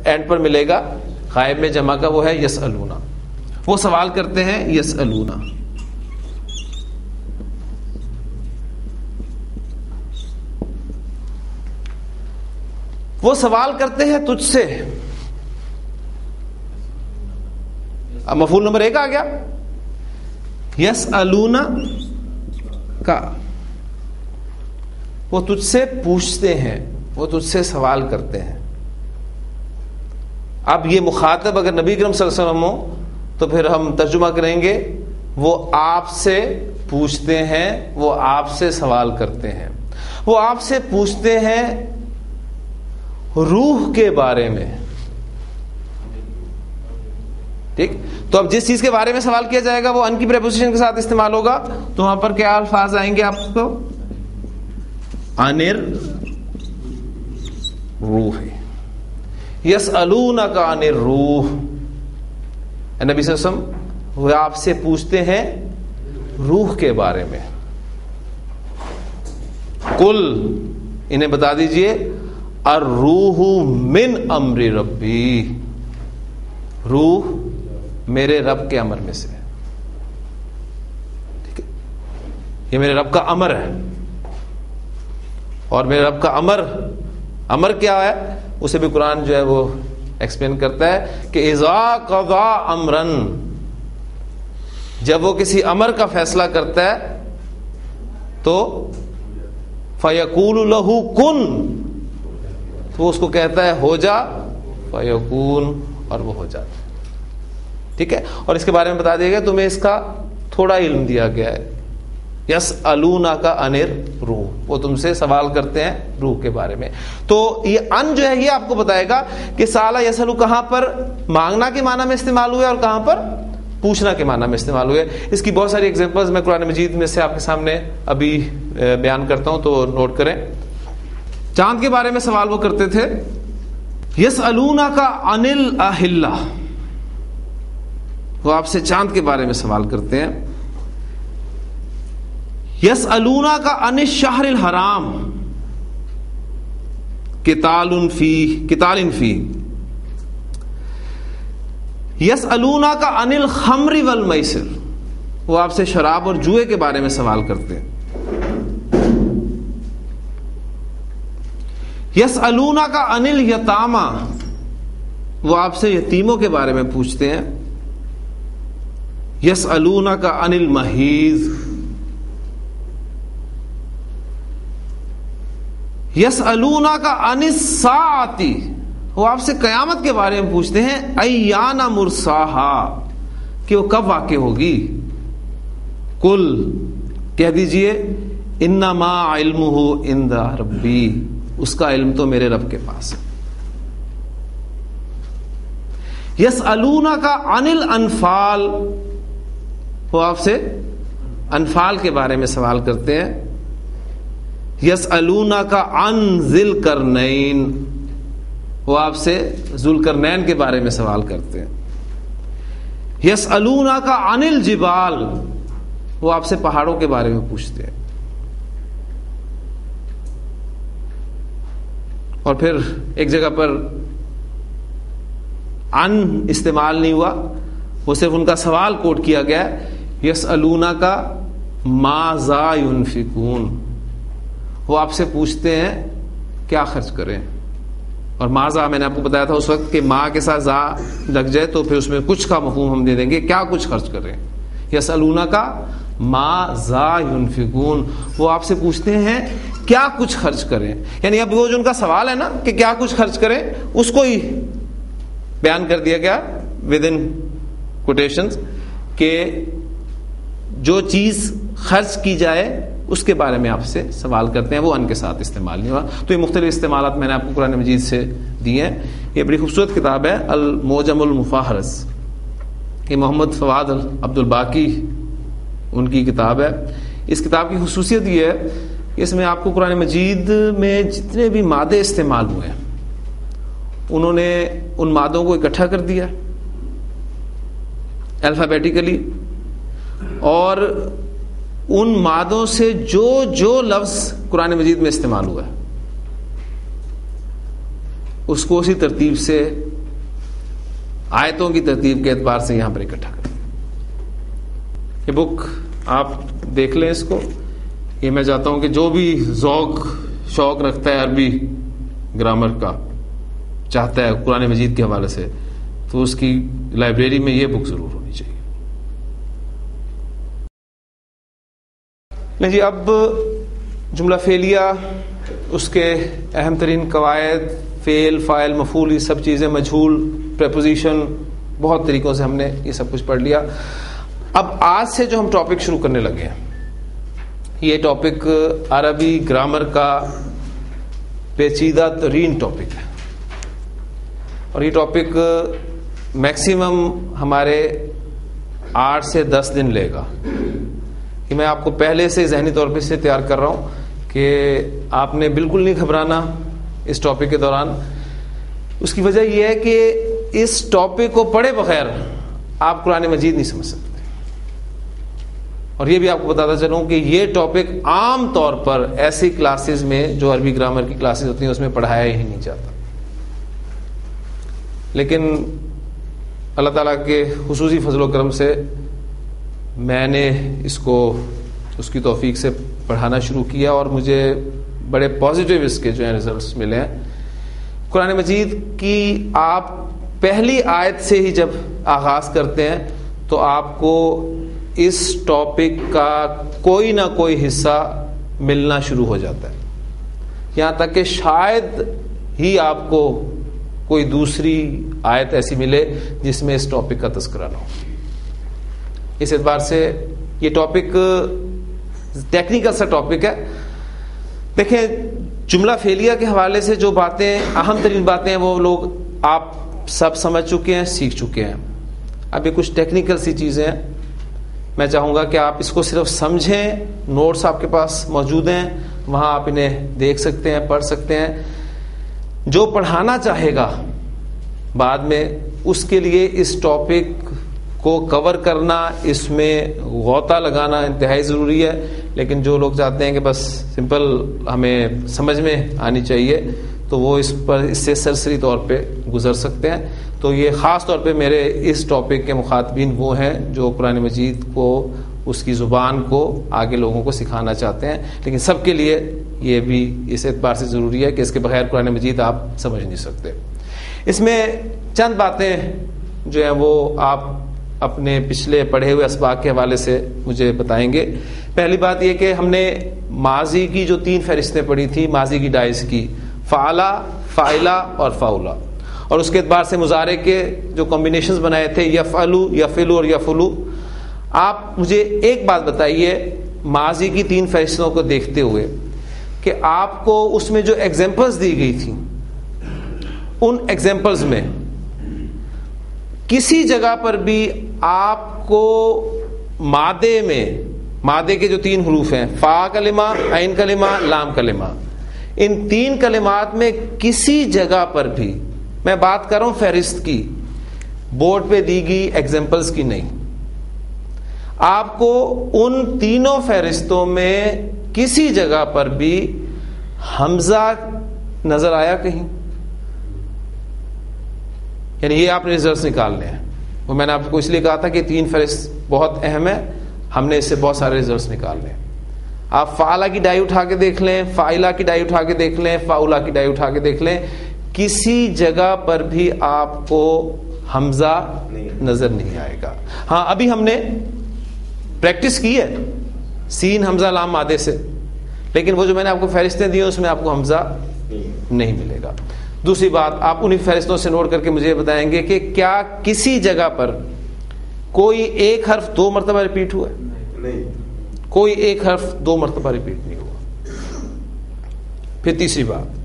And پر ملے گا غائب میں جمع کا وہ ہے یسألون. وہ سوال کرتے ہیں یسألون. وہ سوال کرتے ہیں تجھ سے. اب مفعول نمبر 1 آ گیا یسألون کا. وہ تجھ سے پوچھتے ہیں, وہ تجھ سے سوال کرتے ہیں. اب یہ مخاطب اگر نبی کریم صلی اللہ علیہ وسلم ہو تو پھر ہم ترجمہ کریں گے وہ آپ سے پوچھتے ہیں, وہ آپ سے سوال کرتے ہیں. وہ آپ سے پوچھتے ہیں روح کے بارے میں. ٹھیک, تو اب جس چیز کے بارے میں سوال کیا جائے گا وہ ان کی پریپوزیشن کے ساتھ استعمال ہوگا. تو وہاں پر کیا الفاظ آئیں گے آپ کو؟ انر روح. یسألونک عن الروح. نبی صلی اللہ علیہ وسلم وہ آپ سے پوچھتے ہیں روح کے بارے میں. قل انہیں بتا دیجئے الروح من امر ربی. روح میرے رب کے امر میں سے. ٹھیک ہے, یہ میرے رب کا امر ہے. اور میرے رب کا امر کیا ہے اسے بھی قرآن جو ہے وہ ایکسپلین کرتا ہے کہ اذا قضا امرا, جب وہ کسی امر کا فیصلہ کرتا ہے تو فیقول لہ کن, تو وہ اس کو کہتا ہے ہو جا, فیکون, اور وہ ہو جاتا ہے. ٹھیک ہے, اور اس کے بارے میں بتا دیا گیا تمہیں اس کا تھوڑا علم دیا گیا ہے. یسألونک عن الروح, وہ تم سے سوال کرتے ہیں روح کے بارے میں. تو یہ ان جو ہے یہ آپ کو بتائے گا کہ سالہ یسألو کہاں پر مانگنا کے معنی میں استعمال ہوئے اور کہاں پر پوچھنا کے معنی میں استعمال ہوئے. اس کی بہت ساری ایگزامپلز میں قرآن مجید میں سے آپ کے سامنے ابھی بیان کرتا ہوں, تو نوٹ کریں. چاند کے بارے میں سوال وہ کرتے تھے یسألونک عن الاہلہ, وہ آپ سے چاند کے بارے میں سوال کرتے ہیں. یسألونک عن الشہر الحرام قتال فیہ. یسألونک عن الخمر والمیسر, وہ آپ سے شراب اور جوئے کے بارے میں سوال کرتے ہیں. یسألونک عن الیتامی, وہ آپ سے یتیموں کے بارے میں پوچھتے ہیں. یسألونک عن المحیض. یسألونک عن الساعۃ, وہ آپ سے قیامت کے بارے میں پوچھتے ہیں. ایان مرساہا, کہ وہ کب واقع ہوگی. قل, کہہ دیجئے انما علمہ عند ربی, اس کا علم تو میرے رب کے پاس ہے. یسألونک عن الانفال, وہ آپ سے انفال کے بارے میں سوال کرتے ہیں. یسألونک عن ذی القرنین, وہ آپ سے ذو القرنین کے بارے میں سوال کرتے ہیں. یسألونک عن الجبال, وہ آپ سے پہاڑوں کے بارے میں پوچھتے ہیں. اور پھر ایک جگہ پر ان استعمال نہیں ہوا, وہ صرف ان کا سوال کوٹ کیا گیا. یسألونک ماذا ينفقون, وہ آپ سے پوچھتے ہیں کیا خرچ کریں. اور ماذا میں نے آپ کو بتایا تھا اس وقت کہ ماں کے ساتھ زا لگ جائے تو پھر اس میں کچھ کا مفہوم ہم دے دیں گے, کیا کچھ خرچ کریں. یسألونک ماذا ينفقون, وہ آپ سے پوچھتے ہیں کیا کچھ خرچ کریں. یعنی اب وہ جو ان کا سوال ہے نا کہ کیا کچھ خرچ کریں, اس کو ہی بیان کر دیا گیا ود ان کوٹیشنز کہ جو چیز خرچ کی جائے اس کے بارے میں آپ سے سوال کرتے ہیں. وہ ان کے ساتھ استعمال نہیں ہوا. تو یہ مختلف استعمالات میں نے آپ کو قرآن مجید سے دیے ہیں. یہ بڑی خوبصورت کتاب ہے المعجم المفاہرس, یہ محمد فواد عبد الباقی ان کی کتاب ہے. اس کتاب کی خصوصیت یہ ہے کہ اس میں آپ کو قرآن مجید میں جتنے بھی مادے استعمال ہوئے ہیں انہوں نے ان مادوں کو اکٹھا کر دیا الفابیٹیکلی, اور ان مادوں سے جو جو لفظ قرآن مجید میں استعمال ہوا ہے اس کو اسی ترتیب سے آیتوں کی ترتیب کے اعتبار سے یہاں پر اکٹھا کر دیا. یہ بک آپ دیکھ لیں اس کو. یہ میں چاہتا ہوں کہ جو بھی ذوق شوق رکھتا ہے عربی گرامر کا، چاہتا ہے قرآن مجید کے حوالے سے، تو اس کی لائبریری میں یہ بک ضرور ہونی چاہیے. نہیں جی، اب جملہ فعلیہ، اس کے اہم ترین قواعد، فعل، فاعل، مفعول، یہ سب چیزیں، مجہول، پریپوزیشن، بہت طریقوں سے ہم نے یہ سب کچھ پڑھ لیا. اب آج سے جو ہم ٹاپک شروع کرنے لگے ہیں، یہ ٹاپک عربی گرامر کا پیچیدہ ترین ٹاپک ہے، اور یہ ٹاپک میکسیمم ہمارے 8 سے 10 دن لے گا. کہ میں آپ کو پہلے سے ذہنی طور پہ سے تیار کر رہا ہوں کہ آپ نے بالکل نہیں گھبرانا اس ٹاپک کے دوران. اس کی وجہ یہ ہے کہ اس ٹاپک کو پڑھے بغیر آپ قرآن مجید نہیں سمجھ سکتے. اور یہ بھی آپ کو بتاتا چلوں کہ یہ ٹاپک عام طور پر ایسی کلاسز میں جو عربی گرامر کی کلاسز ہوتی ہیں اس میں پڑھایا ہی نہیں جاتا. لیکن اللہ تعالیٰ کے خصوصی فضل و کرم سے میں نے اس کو اس کی توفیق سے پڑھانا شروع کیا، اور مجھے بڑے پازیٹیو اس کے جو ہیں ریزلٹس ملے ہیں. قرآن مجید کی آپ پہلی آیت سے ہی جب آغاز کرتے ہیں تو آپ کو اس ٹاپک کا کوئی نہ کوئی حصہ ملنا شروع ہو جاتا ہے، یہاں تک کہ شاید ہی آپ کو کوئی دوسری آیت ایسی ملے جس میں اس ٹاپک کا تذکرہ نہ ہو. اس اعتبار سے یہ ٹاپک ٹیکنیکل سا ٹاپک ہے. دیکھیں، جملہ فعلیہ کے حوالے سے جو باتیں، اہم ترین باتیں ہیں، وہ لوگ آپ سب سمجھ چکے ہیں، سیکھ چکے ہیں. اب یہ کچھ ٹیکنیکل سی چیزیں ہیں، میں چاہوں گا کہ آپ اس کو صرف سمجھیں. نوٹس آپ کے پاس موجود ہیں، وہاں آپ انہیں دیکھ سکتے ہیں، پڑھ سکتے ہیں. جو پڑھانا چاہے گا بعد میں، اس کے لیے اس ٹاپک کو کور کرنا، اس میں غوطہ لگانا انتہائی ضروری ہے. لیکن جو لوگ چاہتے ہیں کہ بس سمپل ہمیں سمجھ میں آنی چاہیے، تو وہ اس سے سرسری طور پہ گزر سکتے ہیں. تو یہ خاص طور پہ میرے اس ٹاپک کے مخاطبین وہ ہیں جو قرآن مجید کو، اس کی زبان کو آگے لوگوں کو سکھانا چاہتے ہیں. لیکن سب کے لیے یہ بھی اس اعتبار سے ضروری ہے کہ اس کے بغیر قرآن مجید آپ سمجھ نہیں سکتے. اس میں چند باتیں جو ہیں وہ آپ اپنے پچھلے پڑھے ہوئے اسباق کے حوالے سے مجھے بتائیں گے. پہلی بات یہ کہ ہم نے ماضی کی جو 3 فہرستیں پڑھی تھی، ماضی کی ڈائز کی، فعلا، فاعلا اور فاؤلا، اور اس کے اعتبار سے مضارع کے جو کمبینیشنز بنائے تھے، یفعلو، یفعلو اور یفعلو. آپ مجھے ایک بات بتائیے ماضی کی 3 فہرستوں کو دیکھتے ہوئے کہ آپ کو اس میں جو ایگزامپلز دی گئی تھیں، ان ایگزامپلز میں کسی جگہ پر بھی آپ کو مادے میں، مادے کے جو 3 حروف ہیں، فا کلمہ، عین کلمہ، لام کلمہ، ان 3 کلمات میں کسی جگہ پر بھی، میں بات کر رہا ہوں فہرست کی، بورڈ پہ دی گئی ایگزامپلز کی نہیں، آپ کو ان تینوں فہرستوں میں کسی جگہ پر بھی حمزہ نظر آیا کہیں؟ یعنی یہ آپ نے ریزلٹس نکالنے ہیں. وہ میں نے آپ کو اس لیے کہا تھا کہ 3 فہرست بہت اہم ہے، ہم نے اس سے بہت سارے ریزلٹس نکالنے ہیں. آپ فعلا کی ڈائی اٹھا کے دیکھ لیں، فاعلا کی ڈائی اٹھا کے دیکھ لیں، فاؤلا کی ڈائی اٹھا کے دیکھ لیں، کسی جگہ پر بھی آپ کو حمزہ نظر نہیں آئے گا. ہاں، ابھی ہم نے پریکٹس کی ہے سین حمزہ لام مادے سے، لیکن وہ جو میں نے آپ کو فہرستیں دی ہیں اس میں آپ کو حمزہ نہیں ملے گا. دوسری بات، آپ انہی فہرستوں سے نوٹ کر کے مجھے بتائیں گے کہ کیا کسی جگہ پر کوئی ایک حرف 2 مرتبہ ریپیٹ ہوا ہے؟ نہیں، کوئی ایک حرف 2 مرتبہ ریپیٹ نہیں ہوا. پھر تیسری بات،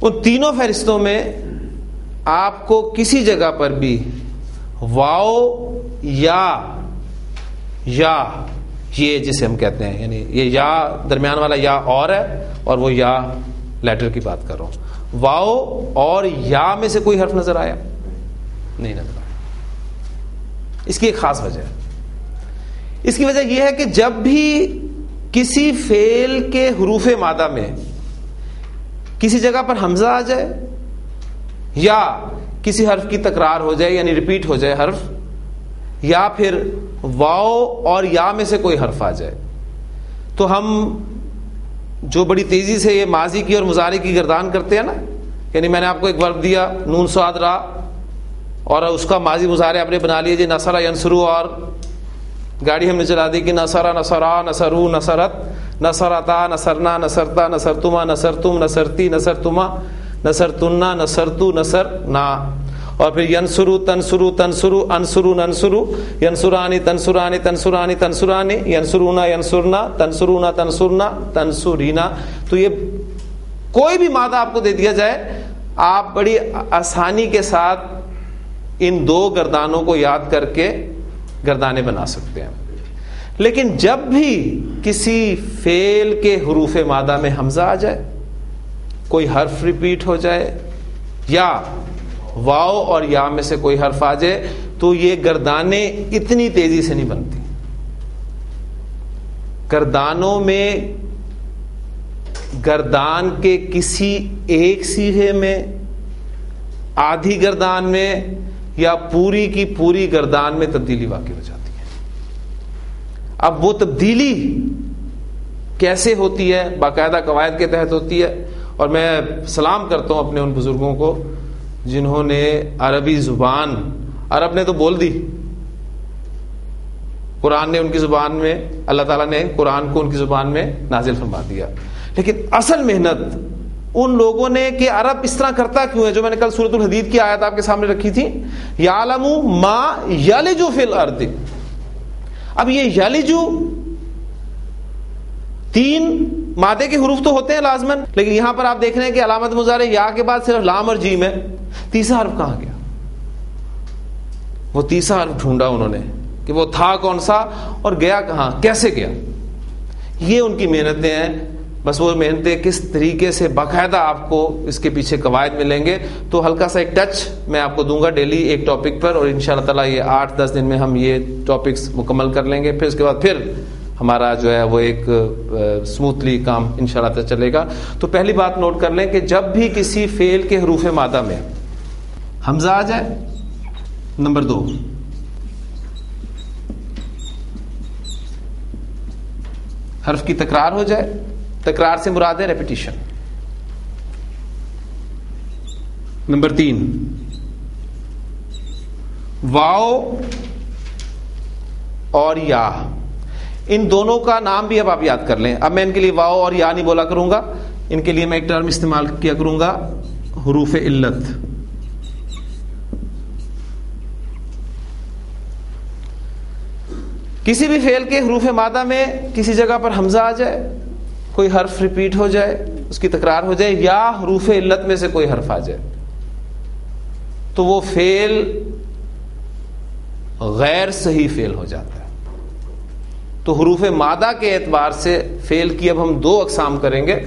ان تینوں فہرستوں میں آپ کو کسی جگہ پر بھی واو یا یہ جسے ہم کہتے ہیں، یعنی یہ یا درمیان والا یا اور ہے، اور وہ یا لیٹر کی بات کر رہا ہوں، واو اور یا میں سے کوئی حرف نظر آیا؟ نہیں نظر آیا. اس کی ایک خاص وجہ ہے. اس کی وجہ یہ ہے کہ جب بھی کسی فعل کے حروف مادہ میں کسی جگہ پر حمزہ آ جائے یا کسی حرف کی تکرار ہو جائے یعنی ریپیٹ ہو جائے حرف, یا پھر واو اور یا میں سے کوئی حرف آ جائے. تو ہم جو بڑی تیزی سے یہ ماضی کی اور مضارع کی گردان کرتے ہیں نا, یعنی میں نے آپ کو ایک ورب دیا نون صاد را, اور اس کا ماضی مضارع آپ نے بنا لیا جی نصر ینصرو, اور گاڑی ہم نے چلا دی کہ نصر نصرا نصرو نصرت نصرتا نصرنا نصرتا نصرتما نصرتم نصرتی نصرتما نصرتنا نصرتو نصرنا, اور پھر ینصرو تنصرو تنصرو انصرو ننصرو ینصرانی تنصرانی تنصرانی تنصرانی ینصرونا ینصرنا تنصرونا تنصرنا تنصرینا. تو یہ کوئی بھی مادہ آپ کو دے دیا جائے, آپ بڑی آسانی کے ساتھ ان دو گردانوں کو یاد کر کے گردانے بنا سکتے ہیں. لیکن جب بھی کسی فعل کے حروف مادہ میں حمزہ آ جائے, کوئی حرف ریپیٹ ہو جائے, یا واو اور یا میں سے کوئی حرف آ جائے, تو یہ گردانیں اتنی تیزی سے نہیں بنتی. گردانوں میں گردان کے کسی ایک صیغے میں, آدھی گردان میں, یا پوری کی پوری گردان میں تبدیلی واقع ہو جاتی ہے. اب وہ تبدیلی کیسے ہوتی ہے؟ باقاعدہ قواعد کے تحت ہوتی ہے. اور میں سلام کرتا ہوں اپنے ان بزرگوں کو جنہوں نے عربی زبان, عرب نے تو بول دی, قرآن نے ان کی زبان میں, اللہ تعالیٰ نے قرآن کو ان کی زبان میں نازل فرما دیا, لیکن اصل محنت ان لوگوں نے کہ عرب اس طرح کرتا کیوں ہے, جو میں نے کل سورۃ الحدید کی آیت آپ کے سامنے رکھی تھی, یعلم ما یلج فی الارض. اب یہ یلج تین مادے کے حروف تو ہوتے ہیں لازمن, لیکن یہاں پر آپ دیکھ رہے ہیں کہ علامت مضارع یا کے بعد صرف لام اور جیم ہے. تیسرا حرف کہاں گیا؟ وہ تیسرا حرف ڈھونڈا انہوں نے کہ وہ تھا کون سا اور گیا کہاں, کیسے گیا. یہ ان کی محنتیں ہیں. بس وہ محنتیں کس طریقے سے باقاعدہ آپ کو اس کے پیچھے قواعد ملیں گے. تو ہلکا سا ایک ٹچ میں آپ کو دوں گا ڈیلی ایک ٹاپک پر, اور انشاءاللہ تعالیٰ یہ 8-10 دن میں ہم یہ ٹاپکس مکمل کر لیں گے. پھر اس کے بعد پھر ہمارا جو ہے وہ ایک سموتھلی کام انشاءاللہ تعالیٰ چلے گا. تو پہلی بات نوٹ کر لیں کہ جب بھی کسی فعل کے حروف مادہ میں حمزہ آ جائے, نمبر 2 حرف کی تکرار ہو جائے, تکرار سے مراد ہے ریپیٹیشن. نمبر 3 واو اور یا, ان دونوں کا نام بھی اب آپ یاد کر لیں. اب میں ان کے لیے واو اور یا نہیں بولا کروں گا, ان کے لیے میں ایک ٹرم استعمال کیا کروں گا, حروف علت. کسی بھی فعل کے حروف مادہ میں کسی جگہ پر حمزہ آ جائے, کوئی حرف ریپیٹ ہو جائے, اس کی تکرار ہو جائے, یا حروف علت میں سے کوئی حرف آ جائے, تو وہ فعل غیر صحیح فعل ہو جاتا ہے. تو حروف مادہ کے اعتبار سے فعل کی اب ہم 2 اقسام کریں گے.